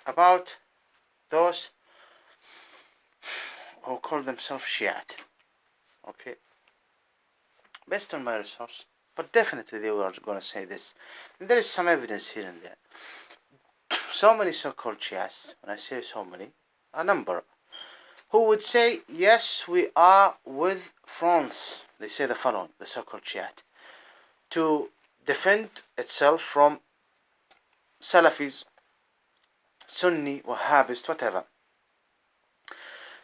about those who call themselves Shiite. Okay, based on my resource, but definitely they were going to say this. And there is some evidence here and there. So many so-called Shiites, when I say so many, a number, who would say, yes, we are with France. They say the following, the so-called Shiite, to defend itself from Salafis, Sunni, Wahhabist, whatever.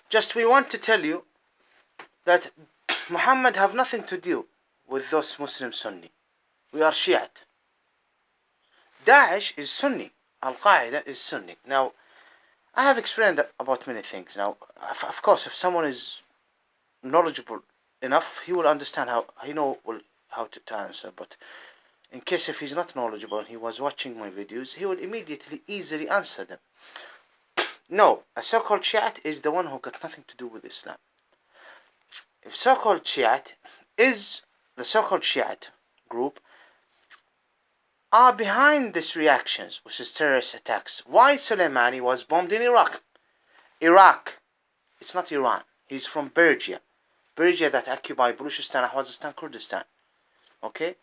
Just we want to tell you that Muhammad have nothing to do with those Muslim Sunni. We are Shiite. Daesh is Sunni. Al-Qaeda is Sunni. Now, I have explained about many things. Now, of course, if someone is knowledgeable enough, he will understand how to answer. But in case if he's not knowledgeable and he was watching my videos, he will immediately easily answer them. No, a so-called Shiite is the one who got nothing to do with Islam. If so-called Shiite is the so-called Shiite group are behind these reactions, which is terrorist attacks. Why Soleimani was bombed in Iraq? Iraq. It's not Iran. He's from Persia. Persia that occupied Baluchistan, Ahwazistan, Kurdistan. Okay?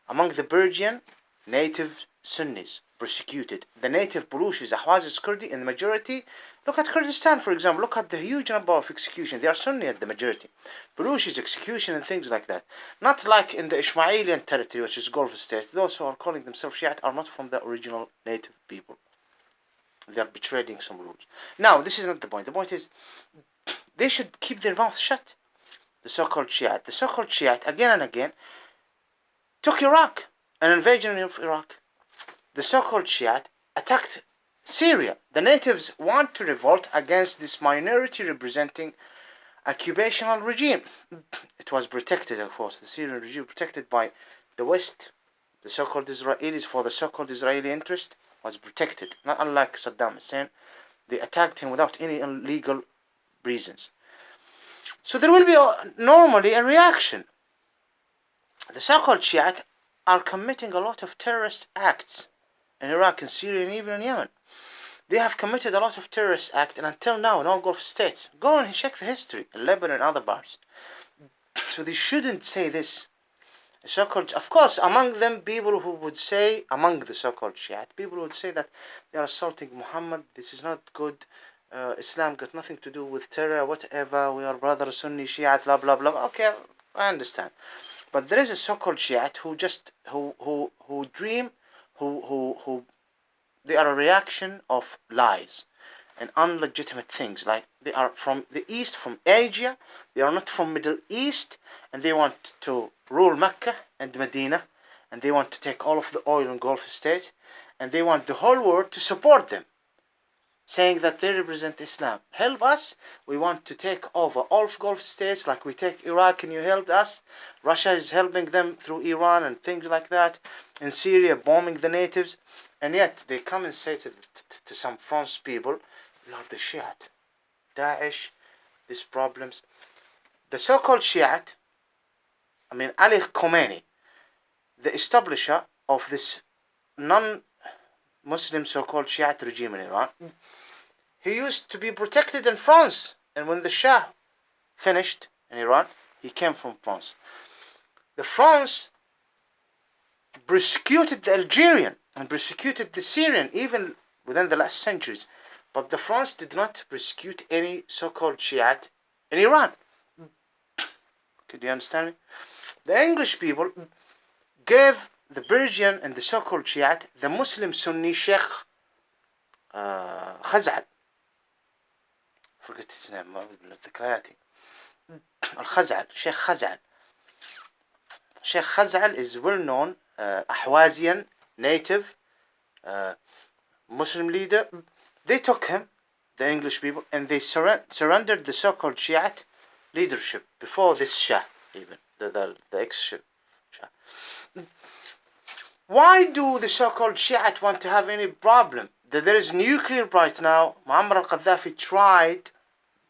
Among the Persian, native Sunnis persecuted. The native Baluchis, Ahwazis, Kurdi, in the majority. Look at Kurdistan, for example. Look at the huge number of executions. They are Sunni at the majority. Baluchis, execution and things like that. Not like in the Ismailian territory, which is Gulf states. Those who are calling themselves Shiite are not from the original native people. They are betraying some rules. Now, this is not the point. The point is, they should keep their mouth shut. The so-called Shiite. The so-called Shiite, again and again, took Iraq, an invasion of Iraq. The so-called Shiite attacked Syria. The natives want to revolt against this minority representing occupational regime. It was protected, of course, the Syrian regime protected by the West. The so-called Israelis, for the so-called Israeli interest, was protected. Not unlike Saddam Hussein, they attacked him without any illegal reasons. So there will be normally a reaction. The so-called Shiite are committing a lot of terrorist acts in Iraq, in Syria, and even in Yemen. They have committed a lot of terrorist acts, and until now in all Gulf states. Go and check the history in Lebanon and other parts. So they shouldn't say this. So-called, of course, among them, people who would say, among the so-called Shiite, people would say that they are assaulting Muhammad. This is not good. Islam got nothing to do with terror, whatever. We are brothers, Sunni, Shiite, blah blah blah. Okay, I understand. But there is a so-called Shiite who just who dream, who they are a reaction of lies and unlegitimate things. Like they are from the East, from Asia. They are not from Middle East, and they want to rule Mecca and Medina, and they want to take all of the oil in Gulf states, and they want the whole world to support them, saying that they represent Islam. Help us. We want to take over all of Gulf states, like we take Iraq and you helped us. Russia is helping them through Iran and things like that. In Syria, bombing the natives. And yet they come and say to some France people, we are the Shiite. Daesh, these problems. The so-called Shiite, Ali Khomeini, the establisher of this non-Muslim so-called Shiite regime in Iran, he used to be protected in France. And when the Shah finished in Iran, he came from France. The France persecuted the Algerian and persecuted the Syrian even within the last centuries. But the France did not persecute any so-called Shiite in Iran. Could you understand me? The English people gave the Persian and the so-called Shiite the Muslim Sunni Sheikh Khaz'al. Forget his name. Al-Khaz'al. Sheikh Khaz'al. Sheikh Khaz'al is well known Ahwazian native Muslim leader. They took him, the English people, and they surrendered the so-called Shiite leadership before this Shah, even the ex-Shah. Why do the so-called Shiite want to have any problem? There is nuclear right now. Muammar al-Gaddafi tried,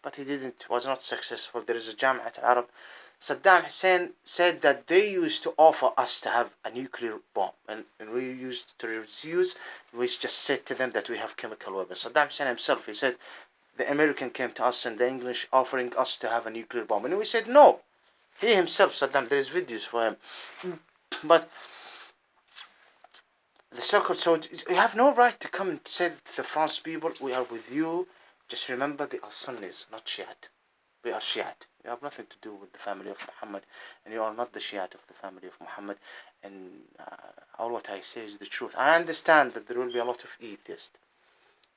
but he didn't. Was not successful. There is a Jamiat al-Arab Saddam Hussein said that they used to offer us to have a nuclear bomb, and we used to refuse. We just said to them that we have chemical weapons. Saddam Hussein himself, he said, the American came to us and the English offering us to have a nuclear bomb, and we said no. He himself, Saddam, there is videos for him. But the so-called, so you have no right to come and say to the French people, we are with you. Just remember, they are Sunnis, not Shiite. We are Shiite. You have nothing to do with the family of Muhammad, and you are not the Shiite of the family of Muhammad. And all what I say is the truth. I understand that there will be a lot of atheists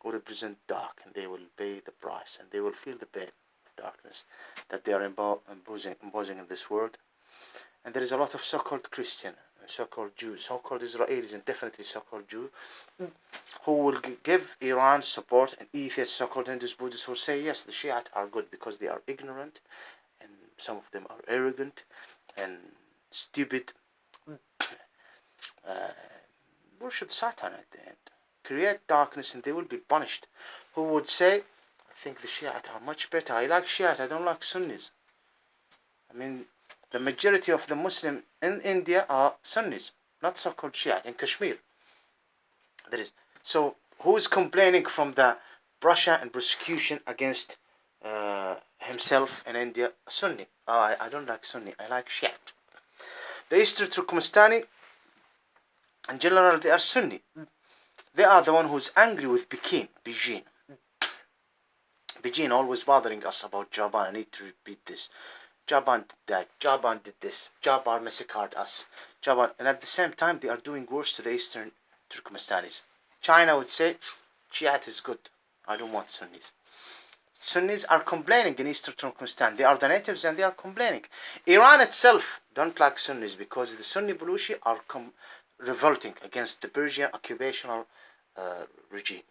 who represent dark, and they will pay the price, and they will feel the pain of darkness that they are imposing in this world. And there is a lot of so-called Christian, and so-called Jews, so-called Israelis, and definitely so-called Jews, who will give Iran support, and atheists, so-called Hindus, Buddhists, who say yes, the Shiite are good because they are ignorant, and some of them are arrogant and stupid. Worship Satan at the end, create darkness, and they will be punished. Who would say, I think the Shiite are much better. I like Shiite, I don't like Sunnis. I mean, the majority of the Muslims in India are Sunnis, not so-called Shiite. In Kashmir, there is. So, who is complaining from the Russia and persecution against himself in India? Sunni. I don't like Sunni. I like Shiite. The Eastern Turkmenistani, in general, they are Sunni. They are the one who's angry with Pekin, Beijing. Beijing always bothering us about Japan. I need to repeat this. Japan did that. Japan did this. Japan massacred us. Japan, and at the same time, they are doing worse to the Eastern Turkmenistanis. China would say, Shiite is good. I don't want Sunnis. Sunnis are complaining in Eastern Turkmenistan. They are the natives and they are complaining. Iran itself don't like Sunnis because the Sunni Baluchi are revolting against the Persian occupational regime.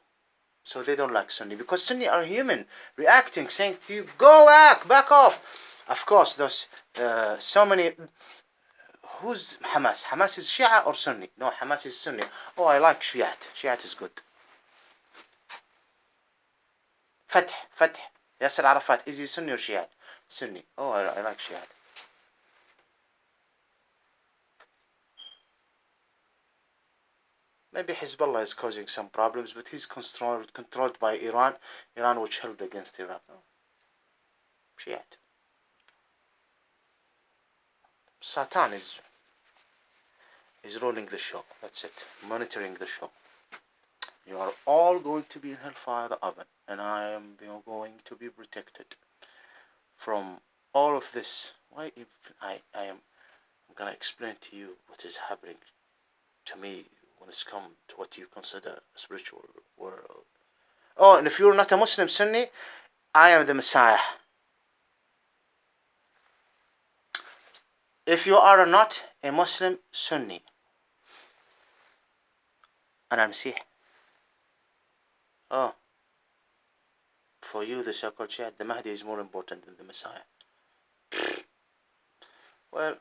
So they don't like Sunni because Sunni are human, reacting, saying to you, go back off. Of course, those so many. Who's Hamas? Hamas is Shia or Sunni? No, Hamas is Sunni. Oh, I like Shiite. Shiite is good. Fatah. Yasser Arafat. Is he Sunni or Shiite? Sunni. Oh, I like Shiite. Maybe Hezbollah is causing some problems, but he's controlled by Iran. Iran which held against Iraq. No. Shiite. Satan is ruling the show. That's it. Monitoring the show. You are all going to be in hellfire, the oven, and I am going to be protected from all of this. Why? I'm gonna explain to you what is happening to me when it's come to what you consider a spiritual world. Oh, and if you're not a Muslim Sunni, I am the Messiah. If you are not a Muslim Sunni, and I'm Masih. Oh, for you, the so-called Shiite, the Mahdi is more important than the Messiah. Well,